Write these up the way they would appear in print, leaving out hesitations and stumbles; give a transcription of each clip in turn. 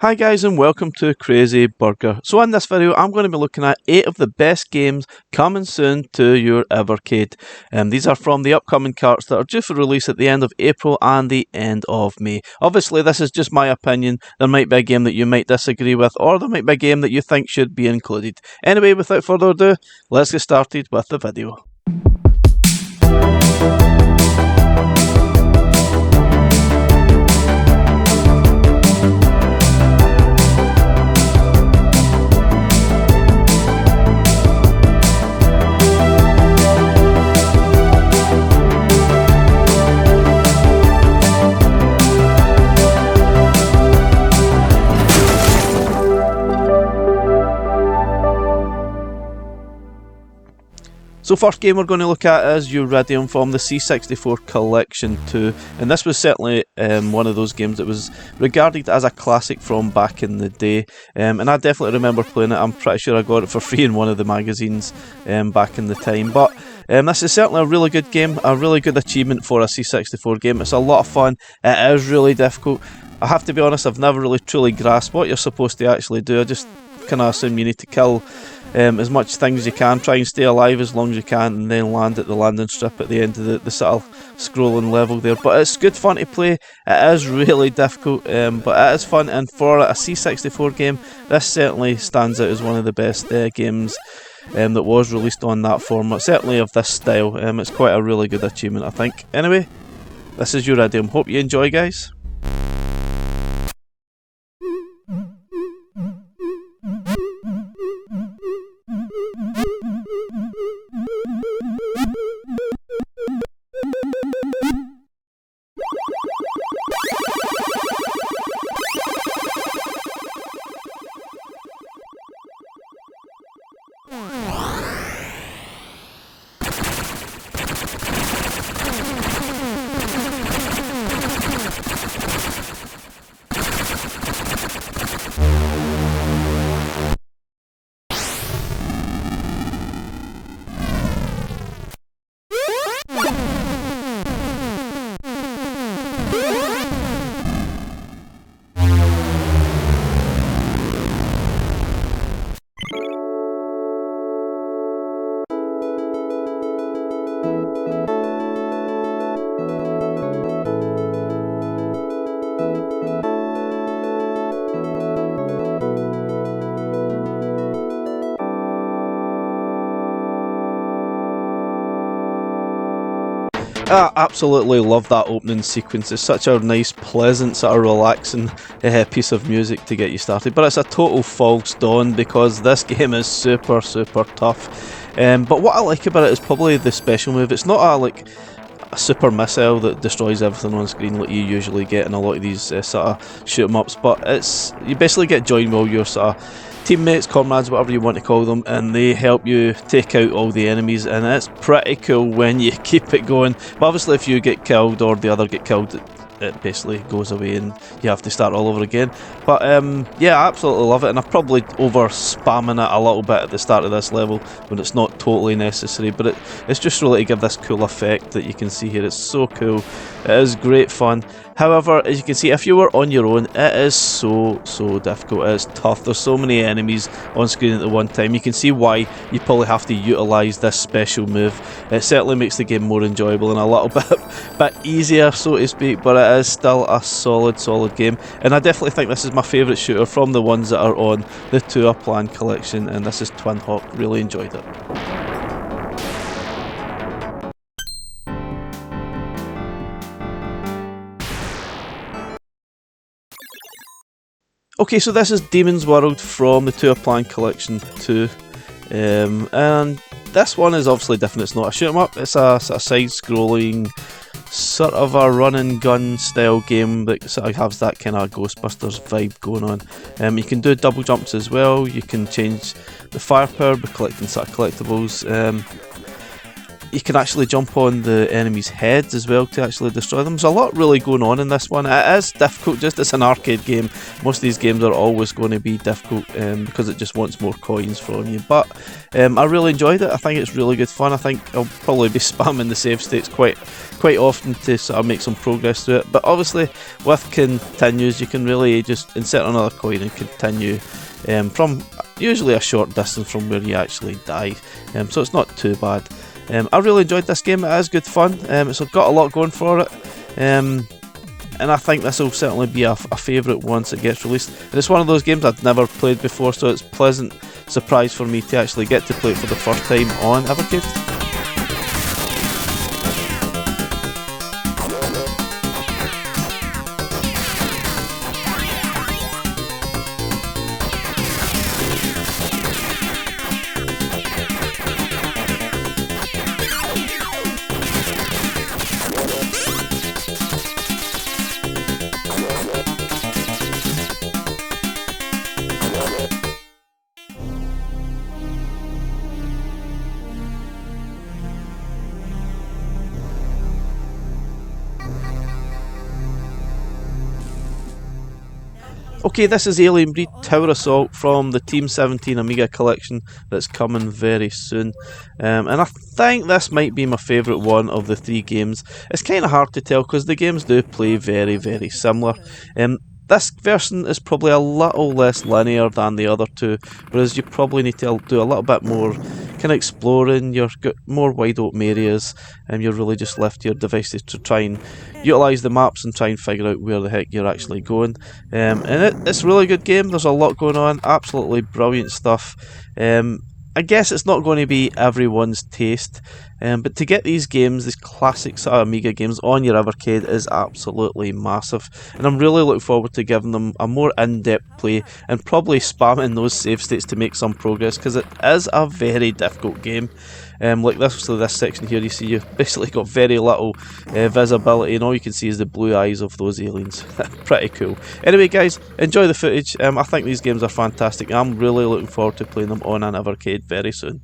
Hi guys and welcome to Crazy Burger. So in this video I'm going to be looking at 8 of the best games coming soon to your Evercade. These are from the upcoming carts that are due for release at the end of April and the end of May. Obviously this is just my opinion, there might be a game that you might disagree with or there might be a game that you think should be included. Anyway, without further ado, let's get started with the video. So first game we're going to look at is Uridium from the C64 Collection 2, and this was certainly one of those games that was regarded as a classic from back in the day, and I definitely remember playing it. I'm pretty sure I got it for free in one of the magazines back in the time, but this is certainly a really good game, a really good achievement for a C64 game. It's a lot of fun, it is really difficult. I have to be honest, I've never really truly grasped what you're supposed to actually do. I just kind of assume you need to kill as much things as you can, try and stay alive as long as you can, and then land at the landing strip at the end of the sort of scrolling level there. But it's good fun to play, it is really difficult, but it is fun, and for a C64 game, this certainly stands out as one of the best games that was released on that format, certainly of this style. It's quite a really good achievement, I think. Anyway, this is Uridium, hope you enjoy guys. I absolutely love that opening sequence. It's such a nice, pleasant, sort of relaxing piece of music to get you started. But it's a total false dawn because this game is super tough. But what I like about it is probably the special move. It's not a super missile that destroys everything on screen like you usually get in a lot of these sort of shoot 'em ups, but you basically get joined with all your sort of teammates, comrades, whatever you want to call them, and they help you take out all the enemies, and it's pretty cool when you keep it going. But obviously if you get killed or the other get killed, it basically goes away and you have to start all over again. But yeah, I absolutely love it, and I'm probably over spamming it a little bit at the start of this level when it's not totally necessary, but it's just really to give this cool effect that you can see here. It's so cool, it is great fun. However, as you can see, if you were on your own, it is so difficult. It's tough. There's so many enemies on screen at the one time. You can see why you probably have to utilise this special move. It certainly makes the game more enjoyable and a little bit easier, so to speak, but it is still a solid game. And I definitely think this is my favourite shooter from the ones that are on the Toaplan Collection, and this is Twin Hawk. Really enjoyed it. Okay, so this is Demon's World from the Toaplan Collection 2, and this one is obviously different. It's not a shoot 'em up, it's a side-scrolling, sort of a run-and-gun style game that sort of has that kind of Ghostbusters vibe going on. You can do double jumps as well, you can change the firepower by collecting sort of collectibles. you can actually jump on the enemies' heads as well to actually destroy them. There's a lot really going on in this one. It is difficult, just as an arcade game. Most of these games are always going to be difficult because it just wants more coins from you. But I really enjoyed it. I think it's really good fun. I think I'll probably be spamming the save states quite often to sort of make some progress through it. But obviously with continues, you can really just insert another coin and continue from usually a short distance from where you actually die. So it's not too bad. I really enjoyed this game. It is good fun. It's got a lot going for it, and I think this will certainly be a favourite once it gets released. And it's one of those games I'd never played before, so it's a pleasant surprise for me to actually get to play it for the first time on Evercade. Okay, this is Alien Breed Tower Assault from the Team 17 Amiga Collection that's coming very soon. And I think this might be my favourite one of the three games. It's kind of hard to tell because the games do play very, very similar. This version is probably a little less linear than the other two, whereas you probably need to do a little bit more kind of exploring. You've got more wide open areas, and you're really just left to your devices to try and utilise the maps and try and figure out where the heck you're actually going. And it's a really good game. There's a lot going on, absolutely brilliant stuff. I guess it's not going to be everyone's taste, but to get these games, these classic sort of Amiga games on your Evercade is absolutely massive, and I'm really looking forward to giving them a more in-depth play and probably spamming those save states to make some progress, because it is a very difficult game. Like this section here, you see you've basically got very little visibility, and all you can see is the blue eyes of those aliens. Pretty cool. Anyway guys, enjoy the footage. I think these games are fantastic. I'm really looking forward to playing them on an Evercade very soon.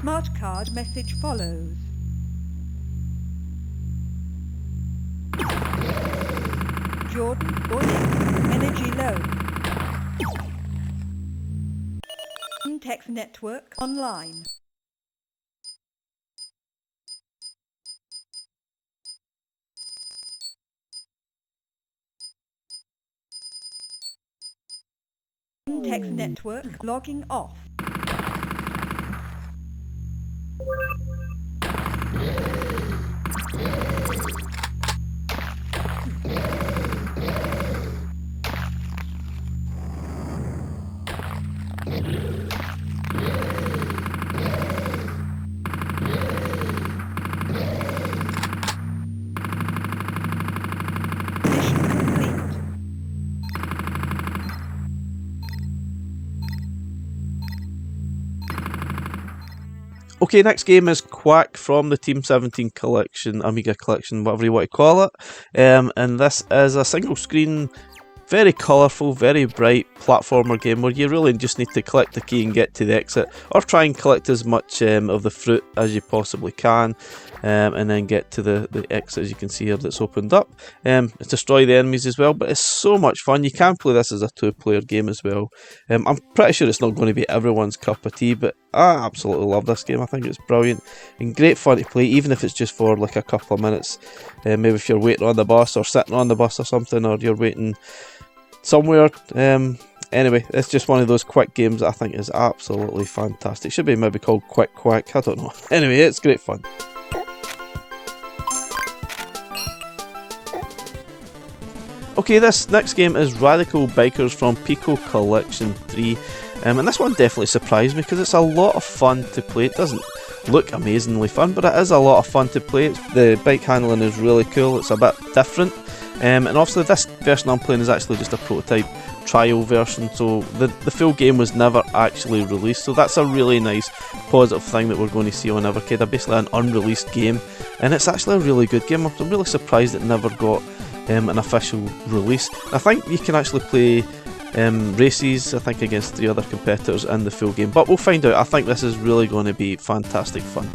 Smart card message follows. Jordan, voice, energy low. Text network online. Text network logging off. Okay, next game is Quack from the Team 17 Collection, Amiga Collection, whatever you want to call it. And this is a single screen, very colourful, very bright platformer game where you really just need to collect the key and get to the exit, or try and collect as much of the fruit as you possibly can, and then get to the exit, as you can see here, that's opened up. Destroy the enemies as well, but it's so much fun. You can play this as a two-player game as well. I'm pretty sure it's not going to be everyone's cup of tea, but I absolutely love this game. I think it's brilliant and great fun to play, even if it's just for like a couple of minutes. Maybe if you're waiting on the bus or sitting on the bus or something, or you're waiting somewhere. Anyway, it's just one of those quick games that I think is absolutely fantastic. Should be maybe called Quick Quack, I don't know. Anyway, it's great fun. Okay, this next game is Radical Bikers from Piko Collection 3. And this one definitely surprised me because it's a lot of fun to play. It doesn't look amazingly fun, but it is a lot of fun to play. The bike handling is really cool. It's a bit different. And obviously this version I'm playing is actually just a prototype trial version, so the full game was never actually released, so that's a really nice positive thing that we're going to see on Evercade, basically an unreleased game and it's actually a really good game. I'm really surprised it never got an official release. I think you can actually play races, I think, against 3 other competitors in the full game, but we'll find out. I think this is really going to be fantastic fun.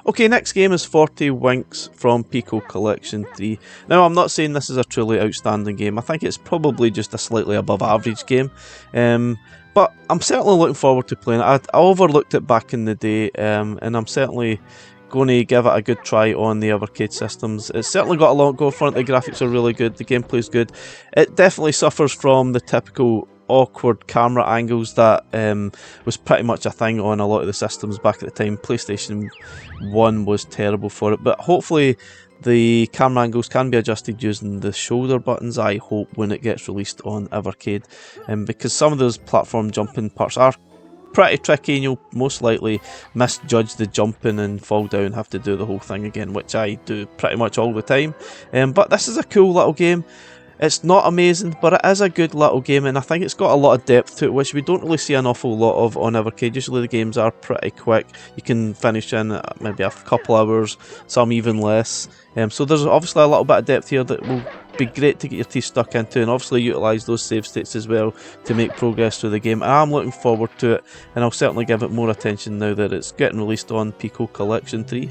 Okay, next game is 40 Winks from Piko Collection 3. Now, I'm not saying this is a truly outstanding game. I think it's probably just a slightly above average game. But I'm certainly looking forward to playing it. I overlooked it back in the day, and I'm certainly going to give it a good try on the Evercade systems. It's certainly got a lot going for it. The graphics are really good, the gameplay is good. It definitely suffers from the typical awkward camera angles that was pretty much a thing on a lot of the systems back at the time. PlayStation 1 was terrible for it, but hopefully the camera angles can be adjusted using the shoulder buttons, I hope, when it gets released on Evercade, because some of those platform jumping parts are pretty tricky, and you'll most likely misjudge the jumping and fall down and have to do the whole thing again, which I do pretty much all the time. But this is a cool little game. It's not amazing, but it is a good little game, and I think it's got a lot of depth to it, which we don't really see an awful lot of on Evercade. Usually the games are pretty quick. You can finish in maybe a couple hours, some even less. So there's obviously a little bit of depth here that will be great to get your teeth stuck into, and obviously utilise those save states as well to make progress through the game. I'm looking forward to it, and I'll certainly give it more attention now that it's getting released on Piko Collection 3.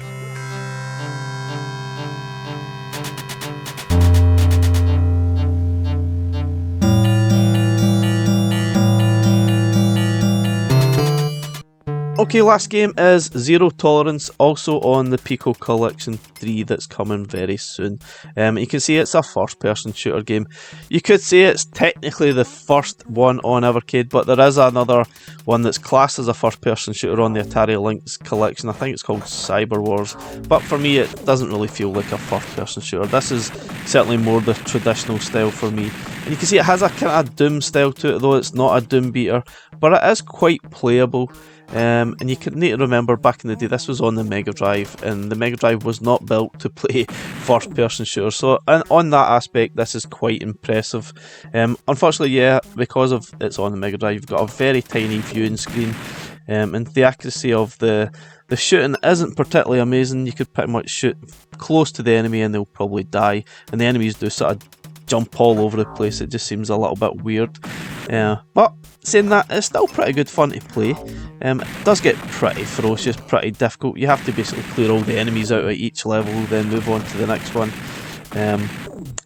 Okay, last game is Zero Tolerance, also on the Piko Collection 3 that's coming very soon. You can see it's a first-person shooter game. You could say it's technically the first one on Evercade, but there is another one that's classed as a first-person shooter on the Atari Lynx collection. I think it's called Cyber Wars, but for me it doesn't really feel like a first-person shooter. This is certainly more the traditional style for me. And you can see it has a kind of Doom style to it, though it's not a Doom beater, but it is quite playable. And you need to remember, back in the day, this was on the Mega Drive, and the Mega Drive was not built to play first-person shooters. So on that aspect, this is quite impressive. Unfortunately, yeah, because of it's on the Mega Drive, you've got a very tiny viewing screen, and the accuracy of the shooting isn't particularly amazing. You could pretty much shoot close to the enemy and they'll probably die, and the enemies do sort of jump all over the place. It just seems a little bit weird. But saying that, it's still pretty good fun to play. It does get pretty ferocious, pretty difficult. You have to basically clear all the enemies out at each level, then move on to the next one.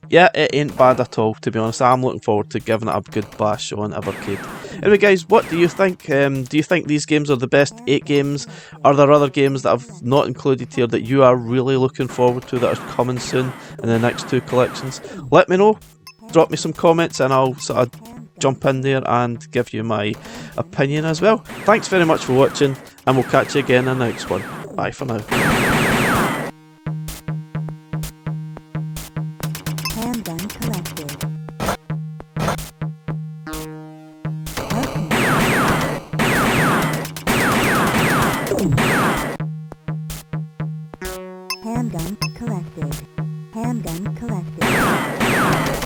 Yeah, it ain't bad at all, to be honest. I'm looking forward to giving it a good bash on Evercade. Anyway guys, what do you think? Do you think these games are the best 8 games? Are there other games that I've not included here that you are really looking forward to that are coming soon in the next 2 collections? Let me know. Drop me some comments and I'll sort of jump in there and give you my opinion as well. Thanks very much for watching, and we'll catch you again in the next one. Bye for now. Handgun collected. Handgun collected. Handgun collected.